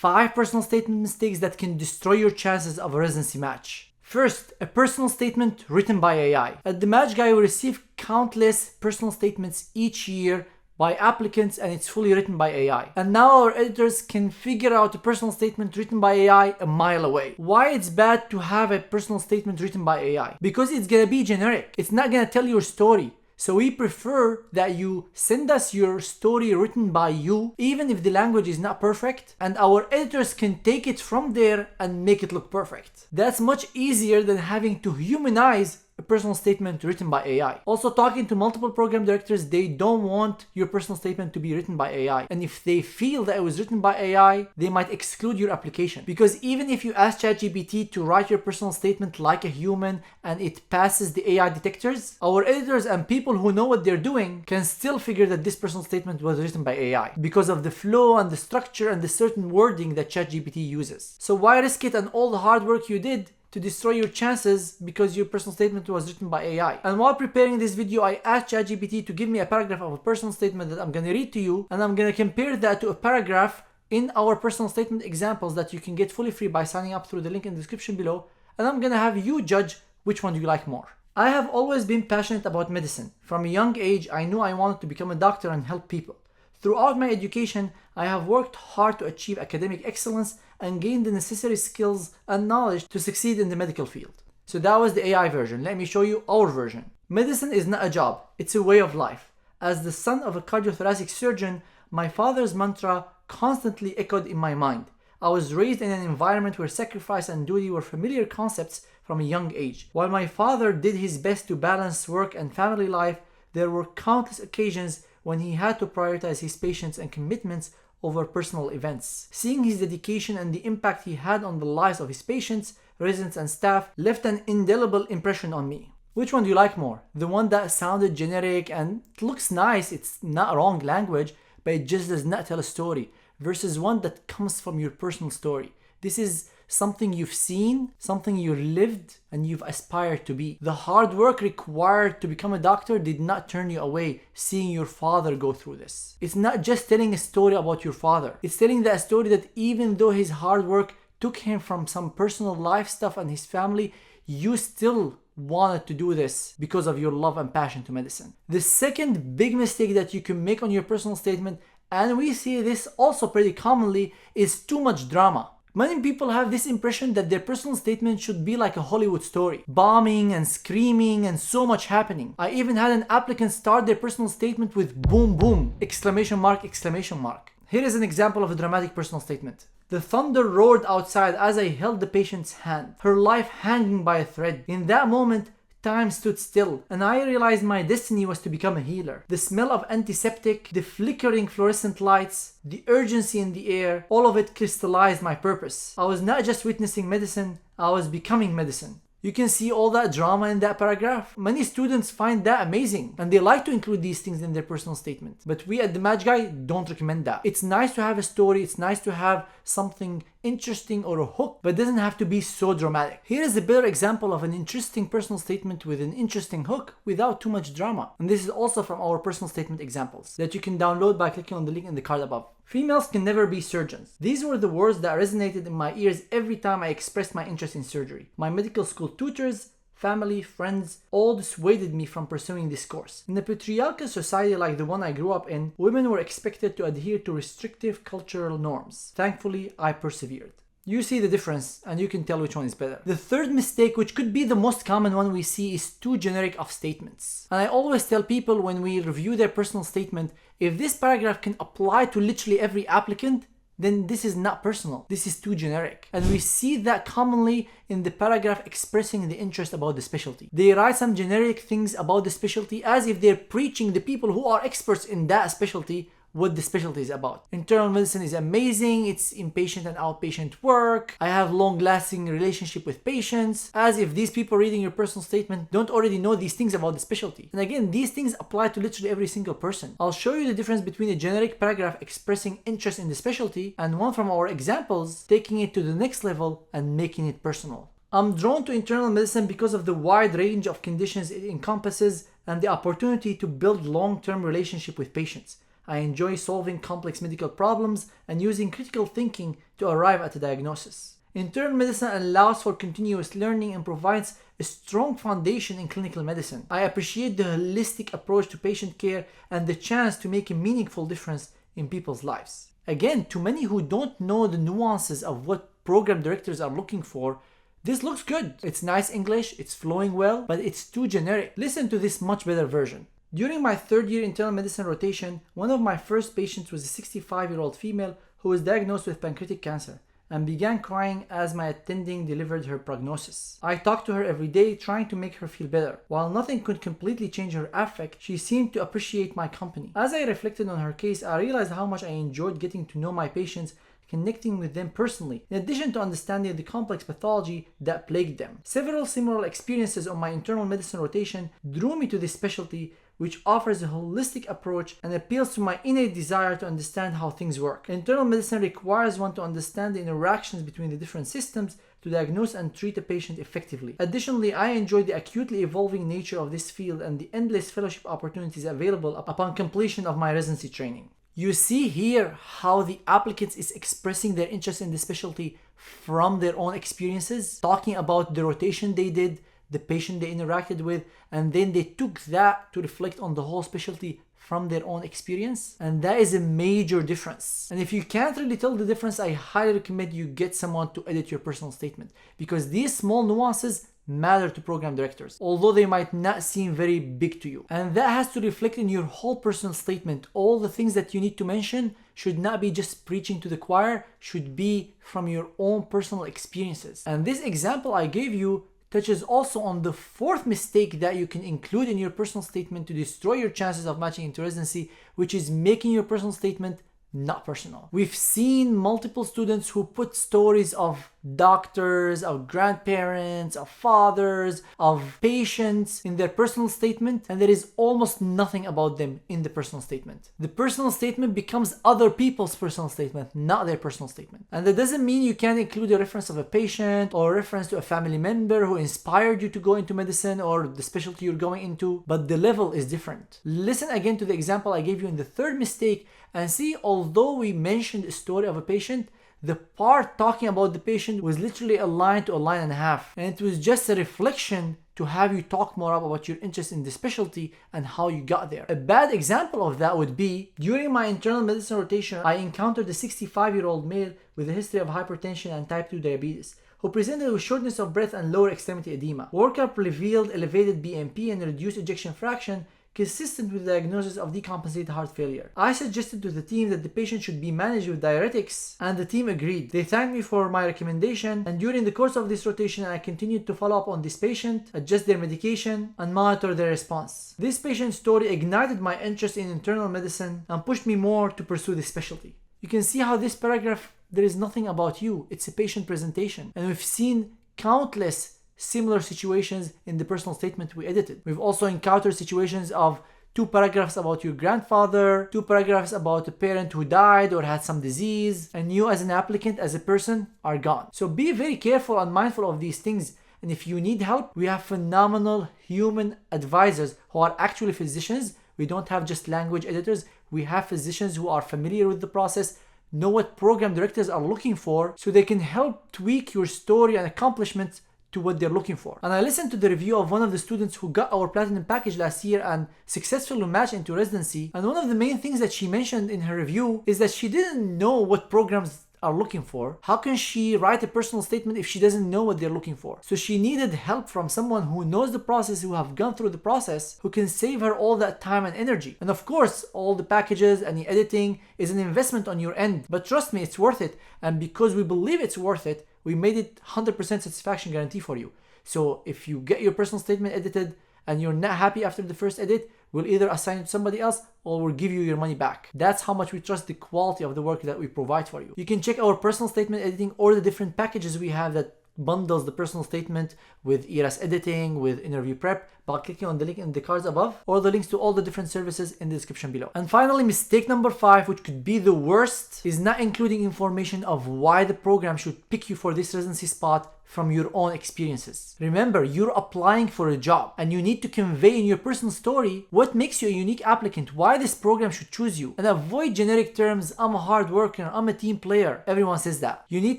5 personal statement mistakes that can destroy your chances of a residency match. First, a personal statement written by AI. At the Match Guy, we receive countless personal statements each year by applicants, and it's fully written by AI. And now our editors can figure out a personal statement written by AI a mile away. Why it's bad to have a personal statement written by AI? Because it's gonna be generic. It's not gonna tell your story. So we prefer that you send us your story written by you, even if the language is not perfect, and our editors can take it from there and make it look perfect. That's much easier than having to humanize a personal statement written by AI. Also, talking to multiple program directors, they don't want your personal statement to be written by AI. And if they feel that it was written by AI, they might exclude your application. Because even if you ask ChatGPT to write your personal statement like a human and it passes the AI detectors, our editors and people who know what they're doing can still figure that this personal statement was written by AI because of the flow and the structure and the certain wording that ChatGPT uses. So why risk it and all the hard work you did to destroy your chances because your personal statement was written by AI? And while preparing this video, I asked ChatGPT to give me a paragraph of a personal statement that I'm gonna read to you, and I'm gonna compare that to a paragraph in our personal statement examples that you can get fully free by signing up through the link in the description below, and I'm gonna have you judge which one do you like more. I have always been passionate about medicine. From a young age, I knew I wanted to become a doctor and help people. Throughout my education, I have worked hard to achieve academic excellence and gain the necessary skills and knowledge to succeed in the medical field. So that was the AI version. Let me show you our version. Medicine is not a job, it's a way of life. As the son of a cardiothoracic surgeon, my father's mantra constantly echoed in my mind. I was raised in an environment where sacrifice and duty were familiar concepts from a young age. While my father did his best to balance work and family life, there were countless occasions when he had to prioritize his patients and commitments over personal events. Seeing his dedication and the impact he had on the lives of his patients, residents, and staff left an indelible impression on me. Which one do you like more? The one that sounded generic and it looks nice, it's not wrong language, but it just does not tell a story, versus one that comes from your personal story. This is something you've seen, something you lived, and you've aspired to be. The hard work required to become a doctor did not turn you away seeing your father go through this. It's not just telling a story about your father. It's telling that story that even though his hard work took him from some personal life stuff and his family, you still wanted to do this because of your love and passion to medicine. The second big mistake that you can make on your personal statement, and we see this also pretty commonly, is too much drama. Many people have this impression that their personal statement should be like a Hollywood story. Bombing and screaming and so much happening. I even had an applicant start their personal statement with boom boom, exclamation mark, exclamation mark. Here is an example of a dramatic personal statement. The thunder roared outside as I held the patient's hand, her life hanging by a thread. In that moment, time stood still, and I realized my destiny was to become a healer. The smell of antiseptic, the flickering fluorescent lights, the urgency in the air, all of it crystallized my purpose. I was not just witnessing medicine, I was becoming medicine. You can see all that drama in that paragraph. Many students find that amazing and they like to include these things in their personal statement. But we at the Match Guy don't recommend that. It's nice to have a story, it's nice to have something interesting or a hook, but it doesn't have to be so dramatic. Here is a better example of an interesting personal statement with an interesting hook without too much drama. And this is also from our personal statement examples that you can download by clicking on the link in the card above. Females can never be surgeons. These were the words that resonated in my ears every time I expressed my interest in surgery. My medical school tutors, family, friends, all dissuaded me from pursuing this course. In a patriarchal society like the one I grew up in, women were expected to adhere to restrictive cultural norms. Thankfully, I persevered. You see the difference and you can tell which one is better. The third mistake, which could be the most common one we see, is too generic of statements. And I always tell people when we review their personal statement, if this paragraph can apply to literally every applicant, then this is not personal. This is too generic. And we see that commonly in the paragraph expressing the interest about the specialty. They write some generic things about the specialty as if they're preaching the people who are experts in that specialty what the specialty is about. Internal medicine is amazing, it's inpatient and outpatient work, I have long-lasting relationship with patients, as if these people reading your personal statement don't already know these things about the specialty. And again, these things apply to literally every single person. I'll show you the difference between a generic paragraph expressing interest in the specialty and one from our examples taking it to the next level and making it personal. I'm drawn to internal medicine because of the wide range of conditions it encompasses and the opportunity to build long-term relationship with patients. I enjoy solving complex medical problems and using critical thinking to arrive at a diagnosis. Internal medicine allows for continuous learning and provides a strong foundation in clinical medicine. I appreciate the holistic approach to patient care and the chance to make a meaningful difference in people's lives. Again, to many who don't know the nuances of what program directors are looking for, this looks good. It's nice English, it's flowing well, but it's too generic. Listen to this much better version. During my third year internal medicine rotation, one of my first patients was a 65-year-old female who was diagnosed with pancreatic cancer and began crying as my attending delivered her prognosis. I talked to her every day, trying to make her feel better. While nothing could completely change her affect, she seemed to appreciate my company. As I reflected on her case, I realized how much I enjoyed getting to know my patients, connecting with them personally, in addition to understanding the complex pathology that plagued them. Several similar experiences on my internal medicine rotation drew me to this specialty, which offers a holistic approach and appeals to my innate desire to understand how things work. Internal medicine requires one to understand the interactions between the different systems to diagnose and treat a patient effectively. Additionally, I enjoy the acutely evolving nature of this field and the endless fellowship opportunities available upon completion of my residency training. You see here how the applicants is expressing their interest in the specialty from their own experiences, talking about the rotation they did, the patient they interacted with, and then they took that to reflect on the whole specialty from their own experience. And that is a major difference. And if you can't really tell the difference, I highly recommend you get someone to edit your personal statement, because these small nuances matter to program directors, although they might not seem very big to you. And that has to reflect in your whole personal statement. All the things that you need to mention should not be just preaching to the choir, should be from your own personal experiences. And this example I gave you touches also on the fourth mistake that you can include in your personal statement to destroy your chances of matching into residency, which is making your personal statement not personal. We've seen multiple students who put stories of doctors, of grandparents, of fathers, of patients in their personal statement, and there is almost nothing about them in the personal statement. The personal statement becomes other people's personal statement, not their personal statement. And that doesn't mean you can't include a reference of a patient or a reference to a family member who inspired you to go into medicine or the specialty you're going into, but the level is different. Listen again to the example I gave you in the third mistake and see, although we mentioned a story of a patient, the part talking about the patient was literally a line to a line and a half. And it was just a reflection to have you talk more about your interest in the specialty and how you got there. A bad example of that would be, during my internal medicine rotation, I encountered a 65-year-old male with a history of hypertension and type 2 diabetes, who presented with shortness of breath and lower extremity edema. Workup revealed elevated BNP and reduced ejection fraction, consistent with the diagnosis of decompensated heart failure. I suggested to the team that the patient should be managed with diuretics, and the team agreed. They thanked me for my recommendation, and during the course of this rotation, I continued to follow up on this patient, adjust their medication, and monitor their response. This patient's story ignited my interest in internal medicine and pushed me more to pursue this specialty. You can see how this paragraph, there is nothing about you. It's a patient presentation. And we've seen countless similar situations in the personal statement we edited. We've also encountered situations of 2 paragraphs about your grandfather, 2 paragraphs about a parent who died or had some disease, and you as an applicant, as a person, are gone. So be very careful and mindful of these things. And if you need help, we have phenomenal human advisors who are actually physicians. We don't have just language editors. We have physicians who are familiar with the process, know what program directors are looking for, so they can help tweak your story and accomplishments to what they're looking for. And I listened to the review of one of the students who got our platinum package last year and successfully matched into residency. And one of the main things that she mentioned in her review is that she didn't know what programs are looking for. How can she write a personal statement if she doesn't know what they're looking for? So she needed help from someone who knows the process, who have gone through the process, who can save her all that time and energy. And of course, all the packages and the editing is an investment on your end, but trust me, it's worth it. And because we believe it's worth it, we made it 100% satisfaction guarantee for you. So if you get your personal statement edited and you're not happy after the first edit, we'll either assign it to somebody else or we'll give you your money back. That's how much we trust the quality of the work that we provide for you. You can check our personal statement editing or the different packages we have that bundles the personal statement with ERAS editing, with interview prep, by clicking on the link in the cards above, or the links to all the different services in the description below. And finally, mistake number 5, which could be the worst, is not including information of why the program should pick you for this residency spot from your own experiences. Remember, you're applying for a job and you need to convey in your personal story what makes you a unique applicant, why this program should choose you, and avoid generic terms, I'm a hard worker, I'm a team player. Everyone says that. You need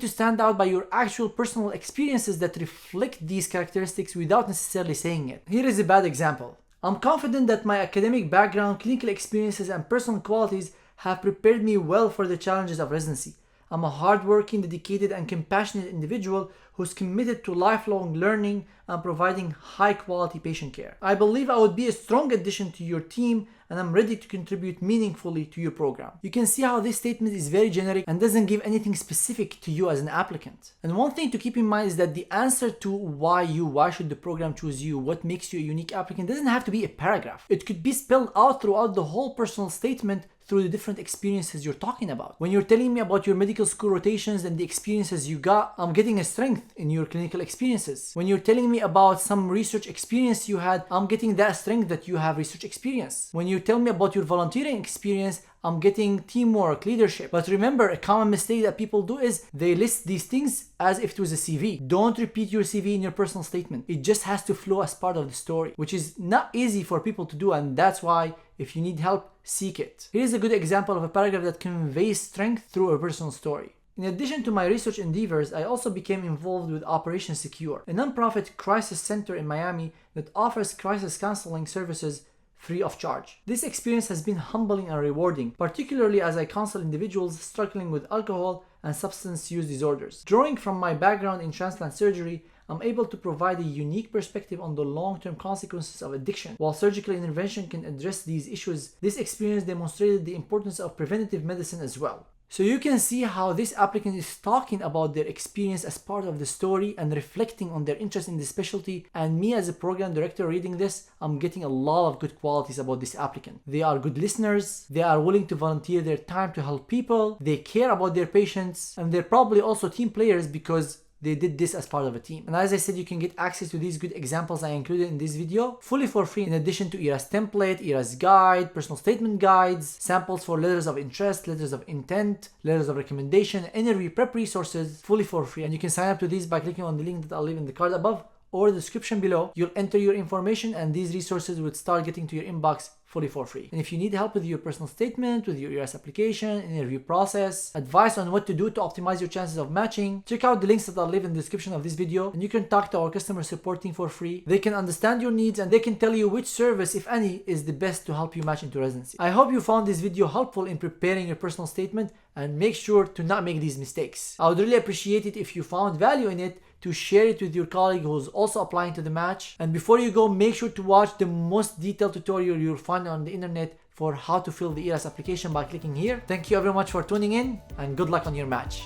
to stand out by your actual personal experiences that reflect these characteristics without necessarily saying it. Here is a bad example. I'm confident that my academic background, clinical experiences, and personal qualities have prepared me well for the challenges of residency. I'm a hardworking, dedicated, and compassionate individual who's committed to lifelong learning and providing high-quality patient care. I believe I would be a strong addition to your team, and I'm ready to contribute meaningfully to your program. You can see how this statement is very generic and doesn't give anything specific to you as an applicant. And one thing to keep in mind is that the answer to why should the program choose you, what makes you a unique applicant, doesn't have to be a paragraph. It could be spelled out throughout the whole personal statement through the different experiences you're talking about. When you're telling me about your medical school rotations and the experiences you got, I'm getting a strength in your clinical experiences. When you're telling me about some research experience you had, I'm getting that strength that you have research experience. When you tell me about your volunteering experience, I'm getting teamwork, leadership. But remember, a common mistake that people do is they list these things as if it was a CV. Don't repeat your CV in your personal statement. It just has to flow as part of the story, which is not easy for people to do, and that's why if you need help, seek it. Here's a good example of a paragraph that conveys strength through a personal story. In addition to my research endeavors, I also became involved with Operation Secure, a nonprofit crisis center in Miami that offers crisis counseling services free of charge. This experience has been humbling and rewarding, particularly as I counsel individuals struggling with alcohol and substance use disorders. Drawing from my background in transplant surgery, I'm able to provide a unique perspective on the long-term consequences of addiction. While surgical intervention can address these issues, this experience demonstrated the importance of preventative medicine as well. So you can see how this applicant is talking about their experience as part of the story and reflecting on their interest in the specialty, and me as a program director reading this, I'm getting a lot of good qualities about this applicant. They are good listeners, they are willing to volunteer their time to help people, they care about their patients, and they're probably also team players because they did this as part of a team. And as I said, you can get access to these good examples I included in this video fully for free, in addition to ERA's template, ERA's guide, personal statement guides, samples for letters of interest, letters of intent, letters of recommendation, interview prep resources, fully for free. And you can sign up to these by clicking on the link that I'll leave in the card above or the description below. You'll enter your information and these resources would start getting to your inbox fully for free. And if you need help with your personal statement, with your ERAS application, interview process, advice on what to do to optimize your chances of matching, check out the links that I'll leave in the description of this video, and you can talk to our customer support team for free. They can understand your needs and they can tell you which service, if any, is the best to help you match into residency. I hope you found this video helpful in preparing your personal statement, and make sure to not make these mistakes. I would really appreciate it if you found value in it, to share it with your colleague who's also applying to the match. And before you go, make sure to watch the most detailed tutorial you'll find on the internet for how to fill the ERAS application by clicking here. Thank you very much for tuning in, and good luck on your match.